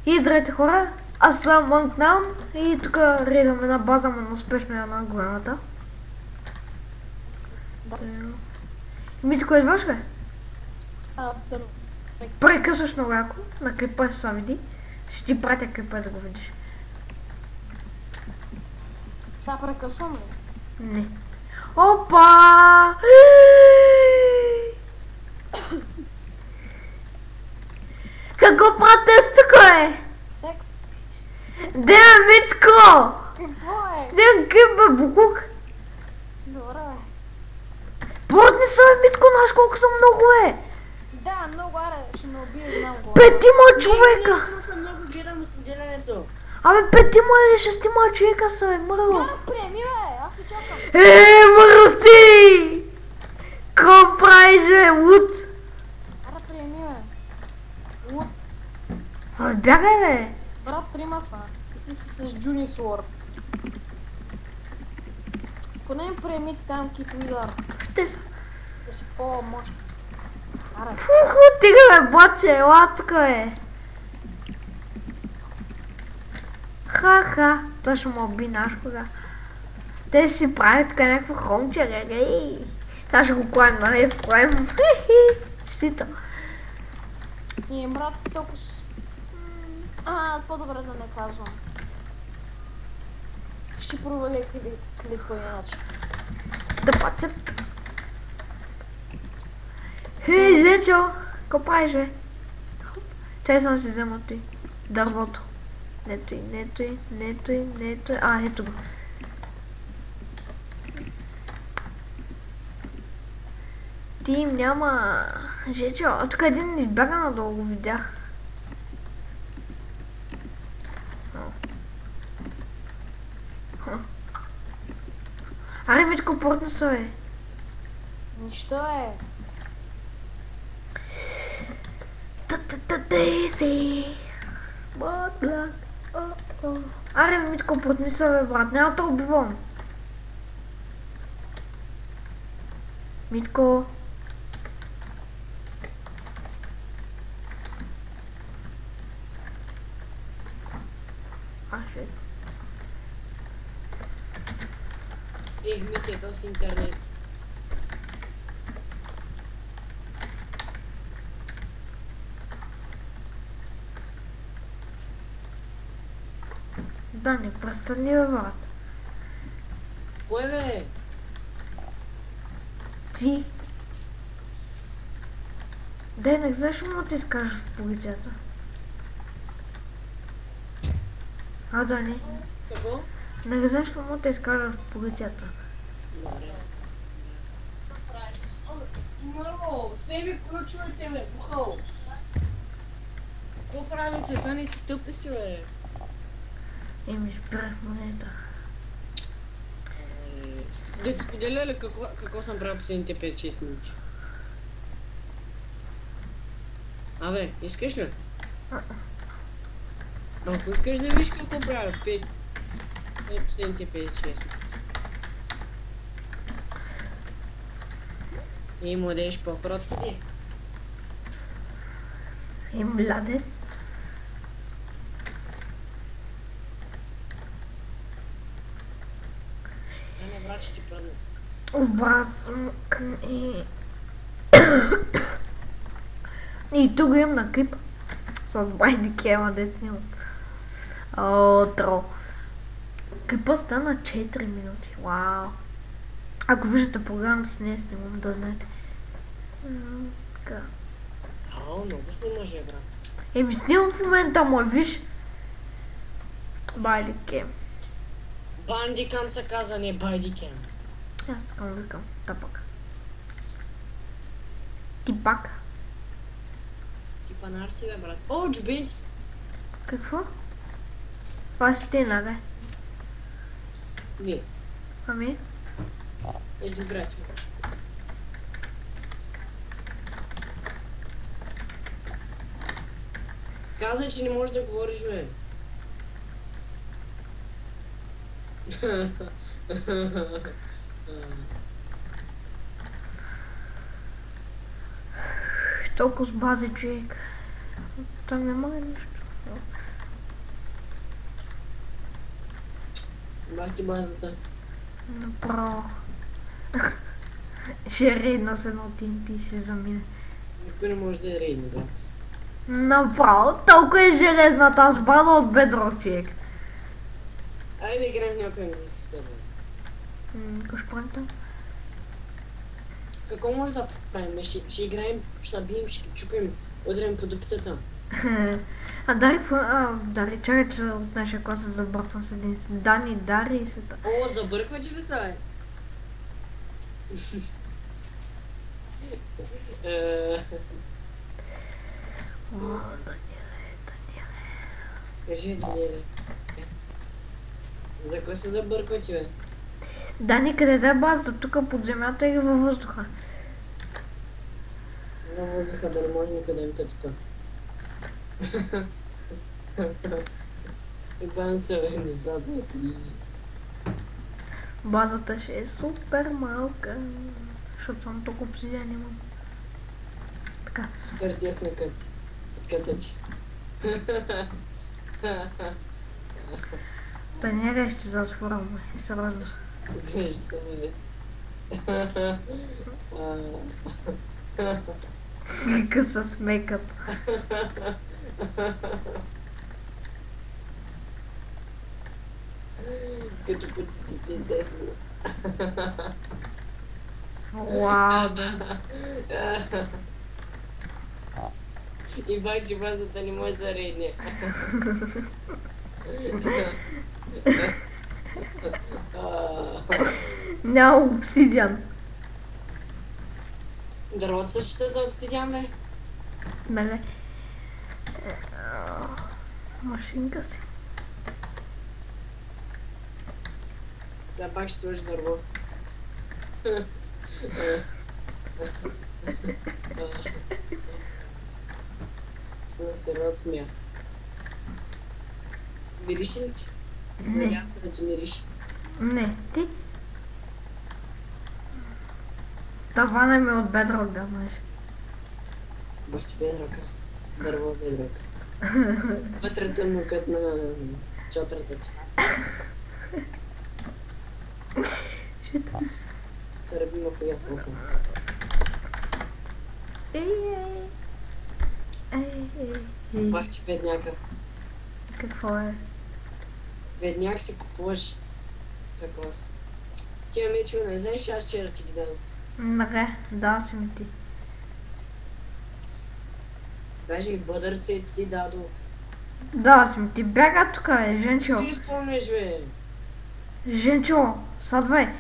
И здравейте хора, аз съм Мънкнам и тук редвам една база, но успешно е една голямата. Да. Митко, идваш бе? Да. Прекъсваш много яко, на клипа ще се види. Ще ти пратя клипа да го видиш. Сега прекъсвам ли? Не. Опа! Какво правиш тук е? Секс? Де Митко! Какво е? Снимам клип бе, буклук. Добре. Портни са бе, Митко, знаеш колко са много е. Да, много аре, ще ме убие, знам го. Петима човека! Не съм много гледам споделянето. Абе, петима или шестима човека са бе, мърво. Яра, приеми бе, аз те чакам. Мървци! Какво правиш бе, луд? Яра, приеми бе. Луд, Абе, бягай бе. брат, трима са. И ти си с Джуни Суор. Поне им приеми там Кито Идар. Те са. Да си по-мощ. Аре. Фуху, тига бе, баче, ела тук бе. Ха-ха, той ще му уби наш кога. Те си правят тук някакво хромче, ей. Сега ще го клаем, нали, вклаем. Честито. И брат, толкова с... по-добре да не казвам. Ще провали клипа иначе. Да пацат. Хей, Жечо, какво правиш бе? Чай съм си взема той. Дървото. Не той, не той, не той, не той. А, ето го. Ти им няма... Жечо, тук един избяга надолу, го видях. Аре, Митко, портна са бе. Нищо е. Дейзи. Аре, Митко, портни са бе, брат, няма да убивам. Митко. Ашет. Митя, то с интернет. Да, не престани бе, брат. Кой бе? Ти. Денек, защо му да изкажеш в полицията? А, да не. Какво? Не, защо му да изкажеш в полицията? Добре. Маро, сте ми ключовете, бе, бухал. Какво правите? Та не ти тъпи си, бе. Еми, спрях монета. Да ти споделя ли какво съм правил последните 5-6 минути? Абе, искаш ли? Ако искаш да виж какво правя в последните 5-6 минути. И младеж по-кротко ти. И младец. Не, брат, ще ти падне. Брат съм към и... И тук имам на клип. С байдики, ама де снимам. О, трол. Клипа стана 4 минути. Вау. Ако виждате програмата с нея снимам, да знаете. Така. Ао, много снимаш, бе, брат. Еми снимам в момента, мой, виж. Байдики. Бандикам се казва, не байдикам. Аз така му викам. Тапак. Ти пак. Ти панар си, бе, брат. О, джубенц! Какво? Това си стена, бе. Не, Ами? един брат. Каза, че не можеш да говориш, бе. Толкова с бази, човек. Там няма нищо. Бах ти базата. Направо. Ще рейдна с едно TNT, ще замине. Никой не може да е рейдни, брат. Направо, толкова е железна тази база от Bedrock, човек. Айде играем някой английски сервер. Какво ще правим там? Какво може да правим? Ще играем, ще бием, ще ги чупим, удрям по дупитата. А Дари, чакай, че от нашия клас се забърквам с един си. Дани, Дари и света. О, забърквате ли са, О, Даниеле. Кажи, Даниеле. За кой се забърквате, бе? Дани, къде да е базата? Тук под земята или във въздуха? На въздуха, да не може никой да им тъчка. Ебам се, бе, не задвай, плиз. Базата ще е супер малка, защото само толкова обсидиан имам. Така. Супер тесна кът. Кътката ти. Даниеле, ще затворам, сериозно. Защо, бе? Какъв се смекат. Като пътите ти е тесно. Вау, да. И бак, че базата не може да редне. Няма обсидиан. Дървото се счита за обсидиан, бе? Меле. Машинка си. Сега пак ще сложи дърво. Ще да се род смях. Мириш ли ти? Не. Надявам се да ти мириш. Не, ти? Тавана ми от Bedrock, да знаеш. Бах ти бедрока. Дърво бедрок. Вътре тъмно кът на чотрата ти. Се ръби ма хуя. Ей. Бах ти бедняка. Какво е? Бедняк си купуваш такос. Тия мечове, не знаеш, аз вчера ти ги дадох. Добре, дал си ми ти. Даже и бъдър се ти дадох. Дал си ми ти. Бяга тук, бе, Не Женчо. си спомнеш, бе. Женчо, садвай.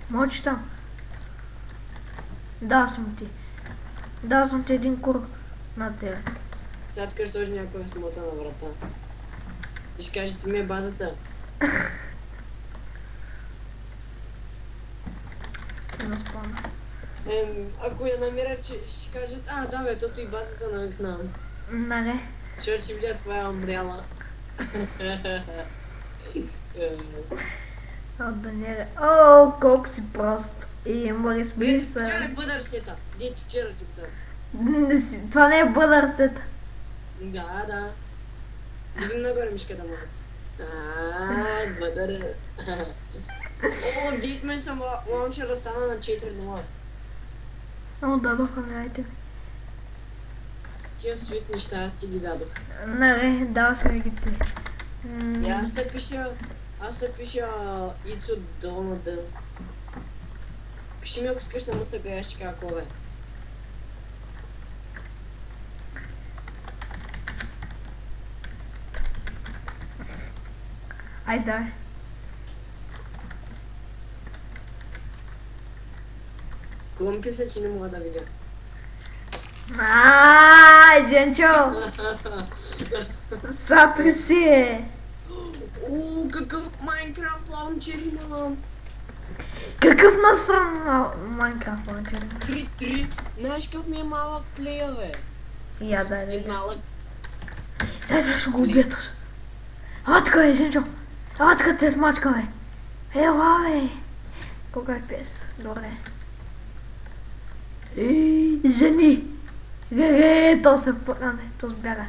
Мълчи там. Дал съм ти. Дал съм ти един кур на тебе. Сега тук ще сложи някоя смота на врата. И ще кажете ми е базата. Ти ме спомня. Ако я намерят, ще кажат, да бе, тото и базата навихнам. Нали? Защото ще видят това е умряла. О, Даниеле. О, колко си прост. И Морис Бе, Блиса. вчера е бъдър сета. Дето вчера ти го дам. Това не е бъдър сет. Да. Дигни нагоре мишката му. Бъдър. О, дитме съм лаунчера стана на 4-0. О, дадоха, дайте. Тия свит неща аз си ги дадох. Нали, дал сме ги ти. И аз се пиша Ицо долу на дън. Пиши ми ако искаш на мусъка и аз ще кажа какво бе. Айде, дай. Клъмпи се, че не мога да видя. Женчо! Сатри си! Какъв Майнкрафт лаунчер имам! Какъв насран Майнкрафт лаунчер? 3-3. Знаеш какъв ми е малък плея, бе? Я дай. Един малък. Дай сега ще го убия тук. Атка бе, Женчо! Атка те смачка бе! Ела бе! Колко е пес? Добре. Жени! То се пъна, то сбяга.